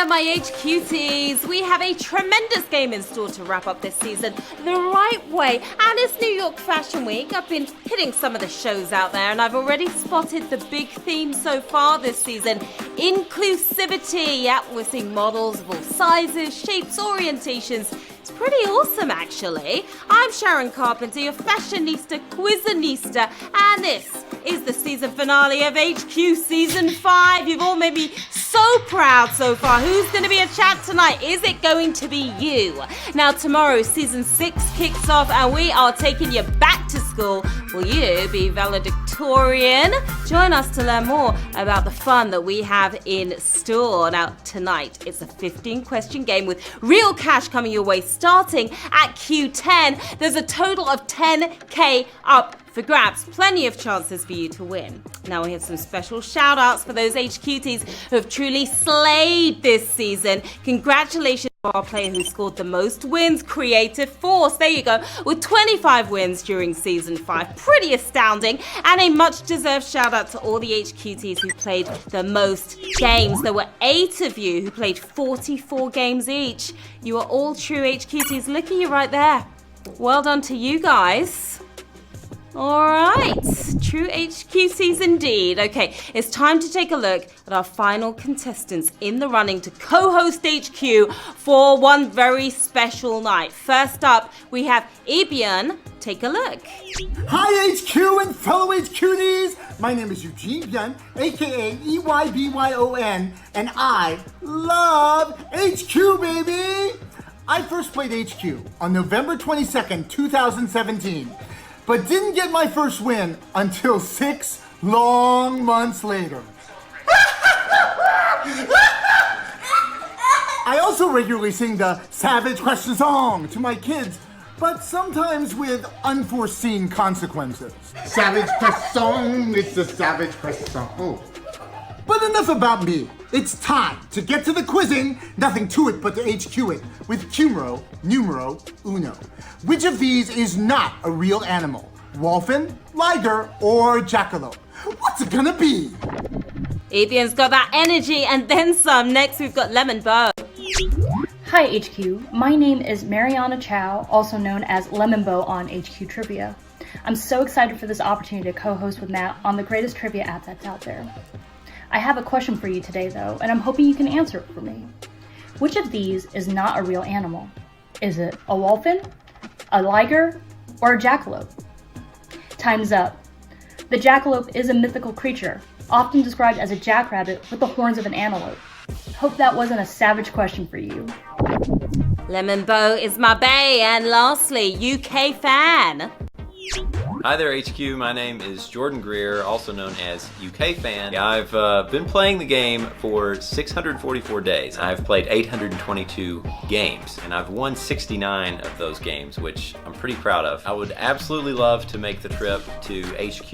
Hello, my HQTs. We have a tremendous game in store to wrap up this season the right way. And it's New York Fashion Week. I've been hitting some of the shows out there, and I've already spotted the big theme so far this season. Inclusivity. Yeah, we're seeing models of all sizes, shapes, orientations. It's pretty awesome, actually. I'm Sharon Carpenter, your fashionista, quizanista, and this is the season finale of HQ Season 5. You've all made me so proud so far. Who's going to be a champ tonight? Is it going to be you? Now, tomorrow, Season 6 kicks off, and we are taking you back to school. Will you be valedictorian? Join us to learn more about the fun that we have in store. Now, tonight, it's a 15-question game with real cash coming your way starting at Q10. There's a total of 10K up for grabs. Plenty of chances for you to win. Now we have some special shout outs for those HQTs who have truly slayed this season. Congratulations to our player who scored the most wins, Creative Force. There you go, with 25 wins during Season 5. Pretty astounding. And a much deserved shout out to all the HQTs who played the most games. There were 8 of you who played 44 games each. You are all true HQTs. Look at you right there. Well done to you guys. All right, true HQCs indeed. Okay, it's time to take a look at our final contestants in the running to co-host HQ for one very special night. First up, we have Ebion. Take a look. Hi HQ and fellow HQDs. My name is Eugene Byun, aka EYBYON, and I love HQ, baby. I first played HQ on November 22nd, 2017. But didn't get my first win until 6 long months later. I also regularly sing the Savage Question song to my kids, but sometimes with unforeseen consequences. Savage Question, it's the Savage Question. Oh. But enough about me. It's time to get to the quizzing. Nothing to it but to HQ it with Cumro numero uno. Which of these is not a real animal? Wolfen, liger, or jackalope? What's it gonna be? Ebion's got that energy and then some. Next, we've got Lemon Bow. Hi HQ, my name is Mariana Chow, also known as Lemon Bow on HQ Trivia. I'm so excited for this opportunity to co-host with Matt on the greatest trivia app that's out there. I have a question for you today though, and I'm hoping you can answer it for me. Which of these is not a real animal? Is it a wolfen, a liger, or a jackalope? Time's up. The jackalope is a mythical creature, often described as a jackrabbit with the horns of an antelope. Hope that wasn't a savage question for you. Lemon Bow is my bae, and lastly, UK fan. Hi there HQ, my name is Jordan Greer, also known as UK Fan. I've been playing the game for 644 days. I've played 822 games, and I've won 69 of those games, which I'm pretty proud of. I would absolutely love to make the trip to HQ,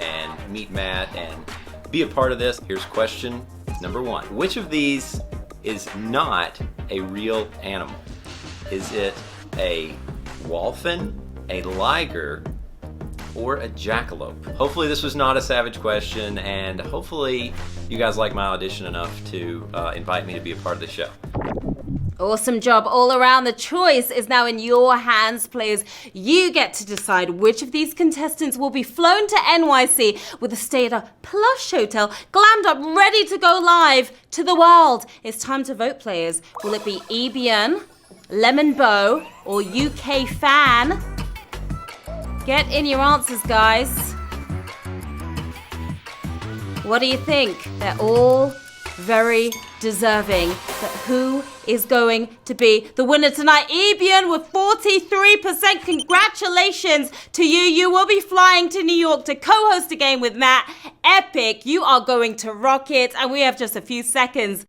and meet Matt and be a part of this. Here's question number 1. Which of these is not a real animal? Is it a wolfen, a liger, or a jackalope? Hopefully this was not a savage question, and hopefully you guys like my audition enough to invite me to be a part of the show. Awesome job all around. The choice is now in your hands, players. You get to decide which of these contestants will be flown to NYC with a stay at a plush hotel, glammed up, ready to go live to the world. It's time to vote, players. Will it be Ebion, Lemon Bow, or UK Fan? Get in your answers, guys. What do you think? They're all very deserving. But who is going to be the winner tonight? Ebion with 43%. Congratulations to you. You will be flying to New York to co-host a game with Matt. Epic. You are going to rock it. And we have just a few seconds.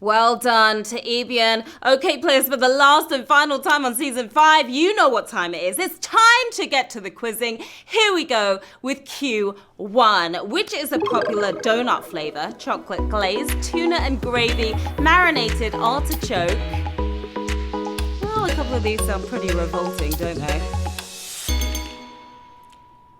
Well done to Ebian. Okay, players, for the last and final time on Season 5, you know what time it is. It's time to get to the quizzing. Here we go with Q1, which is a popular donut flavor, chocolate glaze, tuna and gravy, marinated artichoke. Well, a couple of these sound pretty revolting, don't they?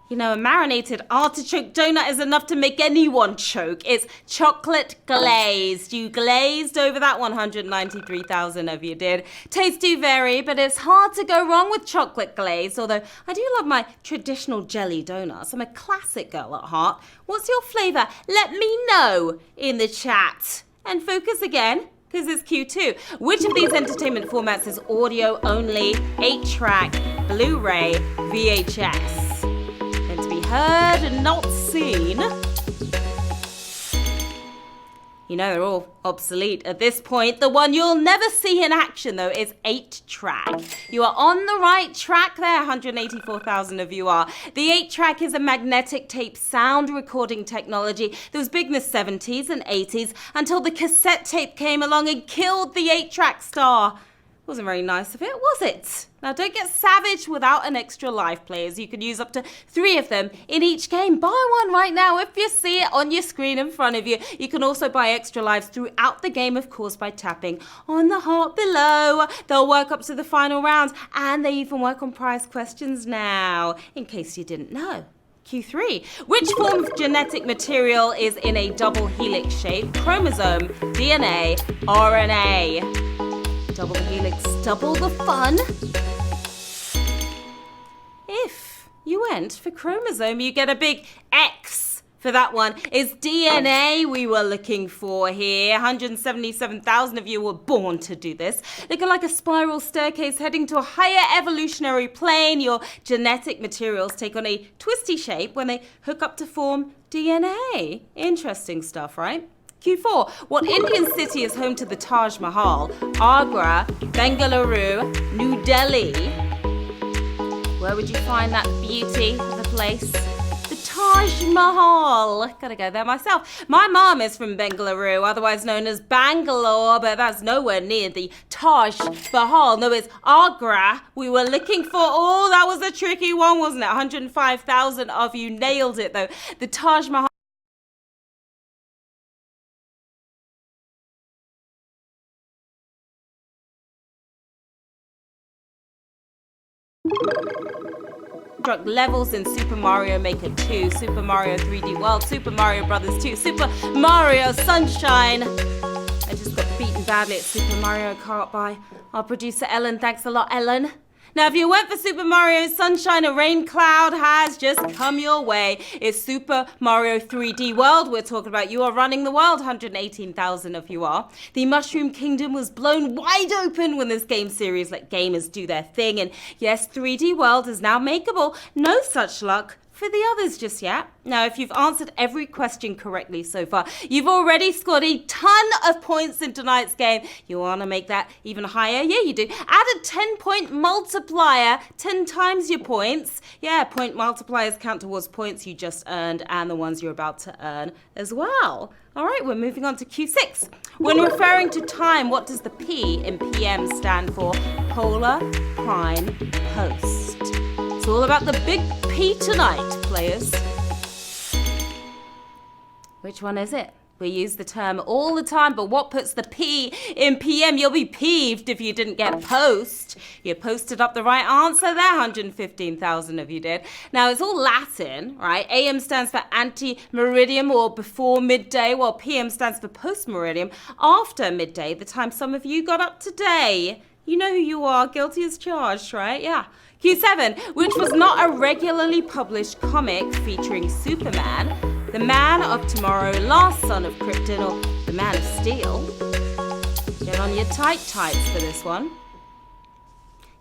You know, a marinated artichoke donut is enough to make anyone choke. It's chocolate glazed. You glazed over that 193,000 of you did. Tastes do vary, but it's hard to go wrong with chocolate glaze, although I do love my traditional jelly donuts. I'm a classic girl at heart. What's your flavour? Let me know in the chat. And focus again, because it's Q2. Which of these entertainment formats is audio only, 8-track, Blu-ray, VHS? To be heard and not seen. You know, they're all obsolete at this point. The one you'll never see in action, though, is 8-track. You are on the right track there, 184,000 of you are. The 8-track is a magnetic tape sound recording technology that was big in the 70s and 80s until the cassette tape came along and killed the 8-track star. Wasn't very nice of it, was it? Now don't get savage without an extra life, players. You can use up to 3 of them in each game. Buy one right now if you see it on your screen in front of you. You can also buy extra lives throughout the game, of course, by tapping on the heart below. They'll work up to the final round, and they even work on prize questions now, in case you didn't know. Q3. Which form of genetic material is in a double helix shape? Chromosome, DNA, RNA. Double the helix, double the fun. If you went for chromosome, you get a big X for that one. It's DNA we were looking for here. 177,000 of you were born to do this. Looking like a spiral staircase heading to a higher evolutionary plane. Your genetic materials take on a twisty shape when they hook up to form DNA. Interesting stuff, right? Q4. What Indian city is home to the Taj Mahal? Agra, Bengaluru, New Delhi. Where would you find that beauty of the place? The Taj Mahal. Gotta go there myself. My mom is from Bengaluru, otherwise known as Bangalore, but that's nowhere near the Taj Mahal. No, it's Agra we were looking for. Oh, that was a tricky one, wasn't it? 105,000 of you nailed it, though. The Taj Mahal. Drug levels in Super Mario Maker 2, Super Mario 3D World, Super Mario Brothers 2, Super Mario Sunshine. I just got beaten badly at Super Mario Kart by our producer Ellen. Thanks a lot, Ellen. Now, if you went for Super Mario Sunshine, a rain cloud has just come your way. It's Super Mario 3D World we're talking about. You are running the world, 118,000 of you are. The Mushroom Kingdom was blown wide open when this game series let gamers do their thing. And yes, 3D World is now makeable. No such luck for the others just yet. Now, if you've answered every question correctly so far, you've already scored a ton of points in tonight's game. You want to make that even higher? Yeah, you do. Add a 10-point multiplier, 10 times your points. Yeah, point multipliers count towards points you just earned and the ones you're about to earn as well. All right, we're moving on to Q6. When referring to time, what does the P in PM stand for? Polar Prime Post. It's all about the big P tonight, players. Which one is it? We use the term all the time, but what puts the P in PM? You'll be peeved if you didn't get post. You posted up the right answer there, 115,000 of you did. Now, it's all Latin, right? AM stands for ante-meridium, or before midday, while PM stands for post-meridium, after midday, the time some of you got up today. You know who you are, guilty as charged, right? Yeah. Q7, which was not a regularly published comic featuring Superman, the Man of Tomorrow, last son of Krypton, or the Man of Steel. Get on your tights for this one.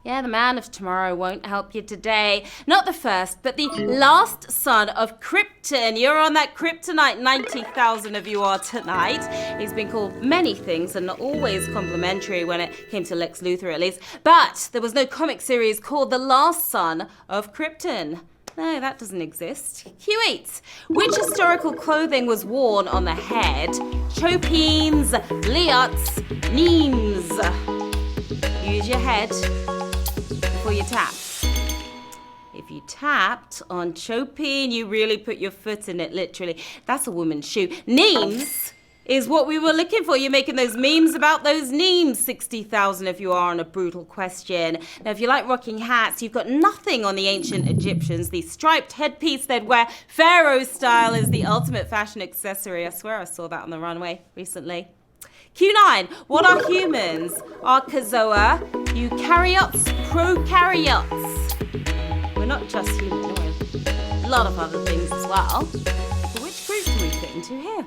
Yeah, the Man of Tomorrow won't help you today. Not the first, but the last son of Krypton. You're on that kryptonite, 90,000 of you are tonight. He's been called many things and not always complimentary when it came to Lex Luthor, at least. But there was no comic series called The Last Son of Krypton. No, that doesn't exist. Q8. Which historical clothing was worn on the head? Chopins, liots, Nimes. Use your head before you tap. If you tapped on Chopin, you really put your foot in it, literally. That's a woman's shoe. Nimes is what we were looking for. You're making those memes about those Nimes. 60,000 if you are on a brutal question. Now, if you like rocking hats, you've got nothing on the ancient Egyptians. The striped headpiece they'd wear, Pharaoh style, is the ultimate fashion accessory. I swear I saw that on the runway recently. Q9. What are humans? Archozoa, eukaryotes, prokaryotes. We're not just human, we're a lot of other things as well. But which group do we fit into here?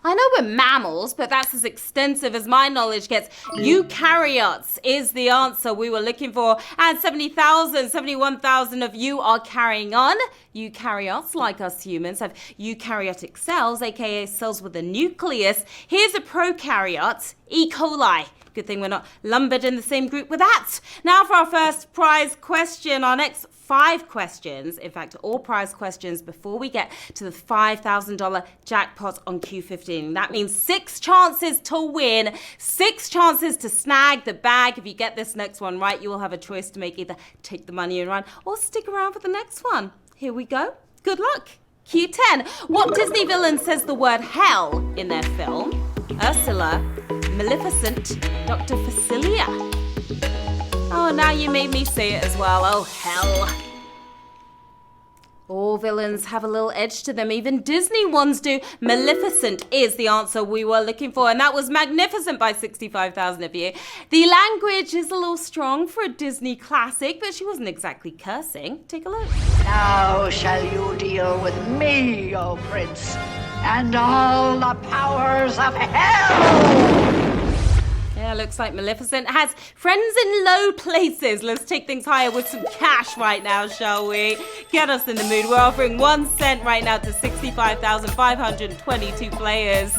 I know we're mammals, but that's as extensive as my knowledge gets. Eukaryotes is the answer we were looking for. And 71,000 of you are carrying on. Eukaryotes, like us humans, have eukaryotic cells, aka cells with a nucleus. Here's a prokaryote, E. coli. Good thing we're not lumbered in the same group with that. Now for our first prize question. Our next 5 questions, in fact, all prize questions before we get to the $5,000 jackpot on Q15. That means 6 chances to win, 6 chances to snag the bag. If you get this next one right, you will have a choice to make: either take the money and run or stick around for the next one. Here we go. Good luck. Q10. What Disney villain says the word hell in their film? Ursula, Maleficent, Dr. Facilia. Oh, now you made me say it as well. Oh, hell. All villains have a little edge to them. Even Disney ones do. Maleficent is the answer we were looking for. And that was magnificent by 65,000 of you. The language is a little strong for a Disney classic, but she wasn't exactly cursing. Take a look. Now shall you deal with me, O Prince, and all the powers of hell! Yeah, looks like Maleficent has friends in low places. Let's take things higher with some cash right now, shall we? Get us in the mood. We're offering 1 cent right now to 65,522 players.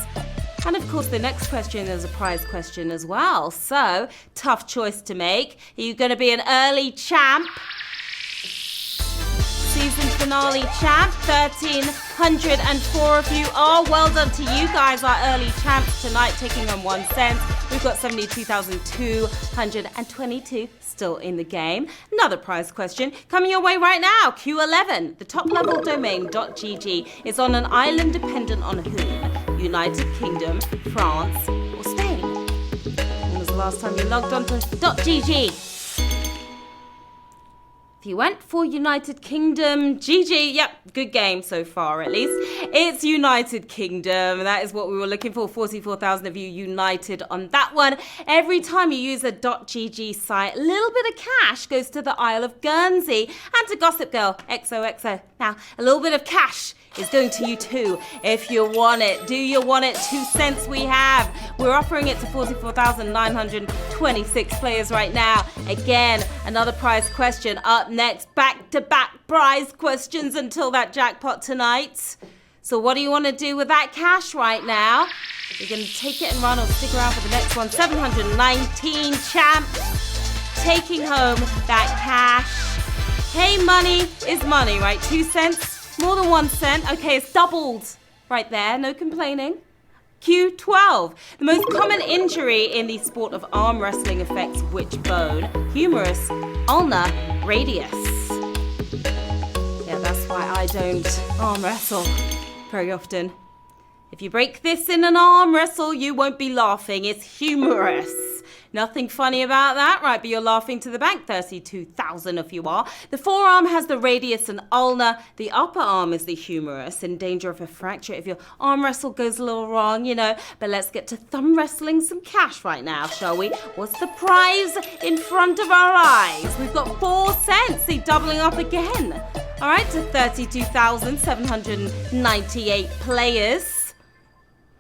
And of course, the next question is a prize question as well. So, tough choice to make. Are you going to be an early champ? Season finale champ, 1,304 of you are. Well done to you guys, our early champs tonight, taking on 1 cent. We've got 72,222 still in the game. Another prize question coming your way right now. Q11, the top level domain .gg is on an island dependent on whom? United Kingdom, France, or Spain? When was the last time you logged on to .gg? If you went for United Kingdom, GG, yep, good game so far at least. It's United Kingdom, that is what we were looking for. 44,000 of you united on that one. Every time you use a .gg site, a little bit of cash goes to the Isle of Guernsey and to Gossip Girl, XOXO. Now, a little bit of cash is going to you too, if you want it. Do you want it? 2 cents we have. We're offering it to 44,926 players right now. Again, another prize question up next. Back-to-back prize questions until that jackpot tonight. So what do you want to do with that cash right now? You're going to take it and run or stick around for the next one. 719 champs taking home that cash. Hey, money is money, right? 2 cents? More than 1 cent. Okay, it's doubled right there. No complaining. Q12. The most common injury in the sport of arm wrestling affects which bone? Humerus, ulna, radius. Yeah, that's why I don't arm wrestle very often. If you break this in an arm wrestle, you won't be laughing. It's humerus. Nothing funny about that, right? But you're laughing to the bank, 32,000 if you are. The forearm has the radius and ulna. The upper arm is the humerus, in danger of a fracture if your arm wrestle goes a little wrong, you know. But let's get to thumb wrestling some cash right now, shall we? What's the prize in front of our eyes? We've got 4 cents, see, doubling up again. All right, to 32,798 players.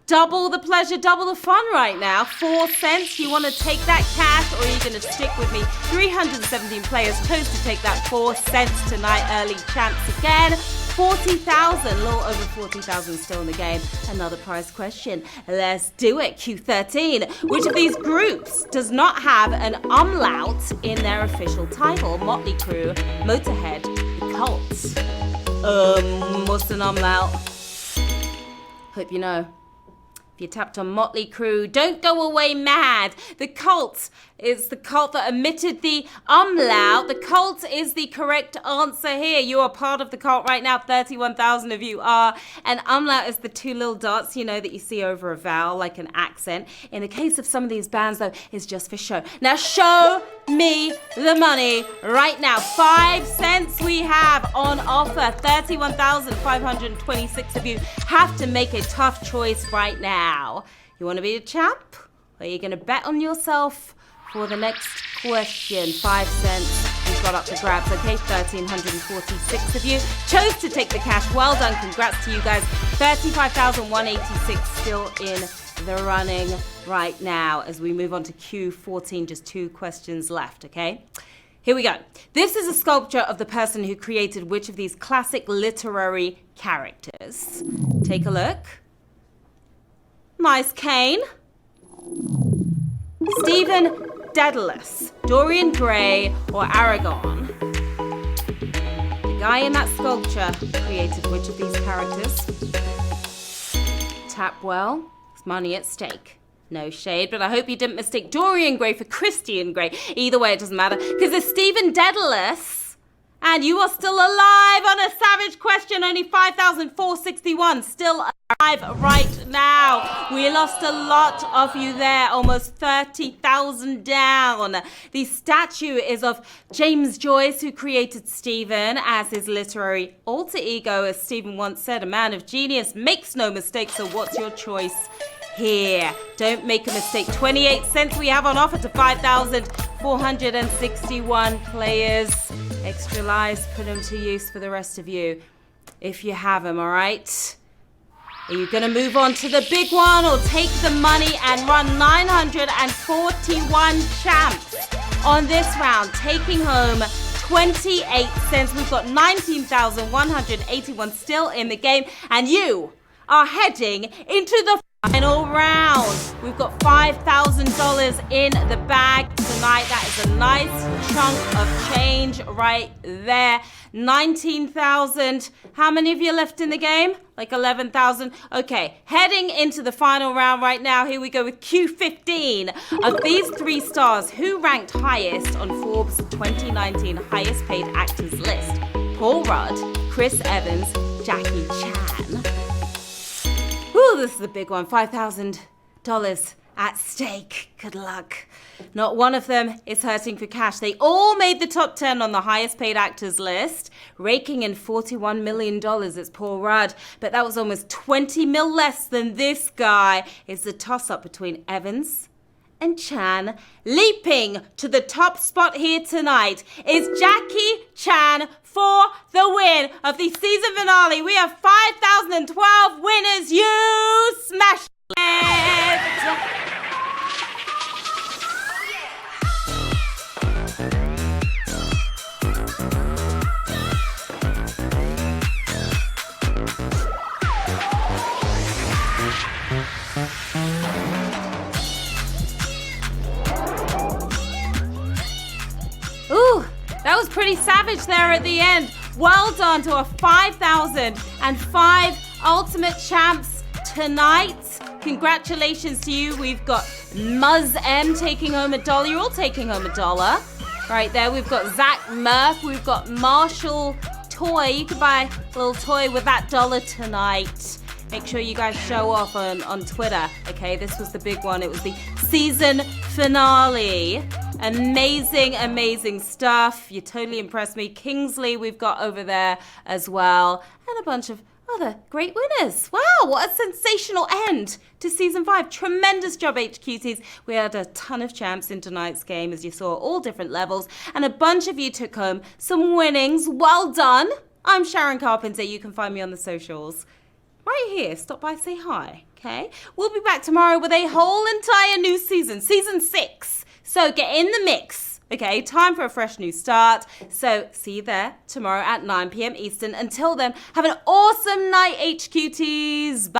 Double the pleasure, double the fun right now. 4 cents. You want to take that cash or are you going to stick with me? 317 players chose to take that 4 cents tonight. Early champs again. 40,000, a little over 40,000 still in the game. Another prize question. Let's do it. Q13. Which of these groups does not have an umlaut in their official title? Motley Crue, Motorhead, The cult. What's an umlaut? Hope you know. If you tapped on Motley Crue, don't go away mad. The cult is the cult that omitted the umlaut. The cult is the correct answer here. You are part of the cult right now. 31,000 of you are. And umlaut is the two little dots, you know, that you see over a vowel, like an accent. In the case of some of these bands, though, it's just for show. Now, show me the money right now. 5 cents we have on offer. 31,526 of you have to make a tough choice right now. You want to be a champ? Or are you going to bet on yourself for the next question? 5 cents you've got up for grabs, okay? 1,346 of you chose to take the cash. Well done. Congrats to you guys. 35,186 still in the running right now as we move on to Q14. Just 2 questions left, okay? Here we go. This is a sculpture of the person who created which of these classic literary characters? Take a look. Nice cane. Stephen Dedalus, Dorian Gray, or Aragon? The guy in that sculpture created which of these characters? Tap well. There's money at stake. No shade, but I hope you didn't mistake Dorian Gray for Christian Grey. Either way, it doesn't matter, because it's Stephen Dedalus. And you are still alive on a savage question. Only 5,461 still alive right now. We lost a lot of you there. Almost 30,000 down. The statue is of James Joyce, who created Stephen as his literary alter ego. As Stephen once said, a man of genius makes no mistakes. So what's your choice here? Don't make a mistake. 28 cents we have on offer to 5,461 players. Extra lives, put them to use for the rest of you, if you have them, all right? Are you going to move on to the big one or take the money and run 941 champs on this round, taking home 28 cents. We've got 19,181 still in the game, and you are heading into the final round. We've got $5,000 in the bag tonight. That is a nice chunk of change right there. 19,000. How many of you left in the game? Like 11,000. Okay, heading into the final round right now. Here we go with Q15. Of these 3 stars, who ranked highest on Forbes 2019 highest paid actors list? Paul Rudd, Chris Evans, Jackie Chan. Ooh, this is a big one. $5,000 at stake. Good luck. Not one of them is hurting for cash. They all made the top 10 on the highest paid actors list, raking in $41 million. It's Paul Rudd, but that was almost 20 mil less than this guy. It's the toss-up between Evans and Chan. Leaping to the top spot here tonight is Jackie Chan for the win of the season finale. We have 5,012 winners. You smashed it! Ooh, that was pretty savage there at the end. Well done to our 5,005 Ultimate Champs tonight. Congratulations to you. We've got Muzz M taking home $1. You're all taking home $1. Right there, we've got Zach Murph. We've got Marshall Toy. You can buy a little toy with that $1 tonight. Make sure you guys show off on Twitter, okay? This was the big one. It was the season finale. Amazing, amazing stuff. You totally impressed me. Kingsley we've got over there as well. And a bunch of other great winners. Wow, what a sensational end to Season 5. Tremendous job, HQTs. We had a ton of champs in tonight's game, as you saw, all different levels. And a bunch of you took home some winnings. Well done. I'm Sharon Carpenter. You can find me on the socials. Right here. Stop by, say hi, okay? We'll be back tomorrow with a whole entire new season, Season 6. So get in the mix, okay? Time for a fresh new start. So see you there tomorrow at 9 p.m. Eastern. Until then, have an awesome night, HQTs. Bye.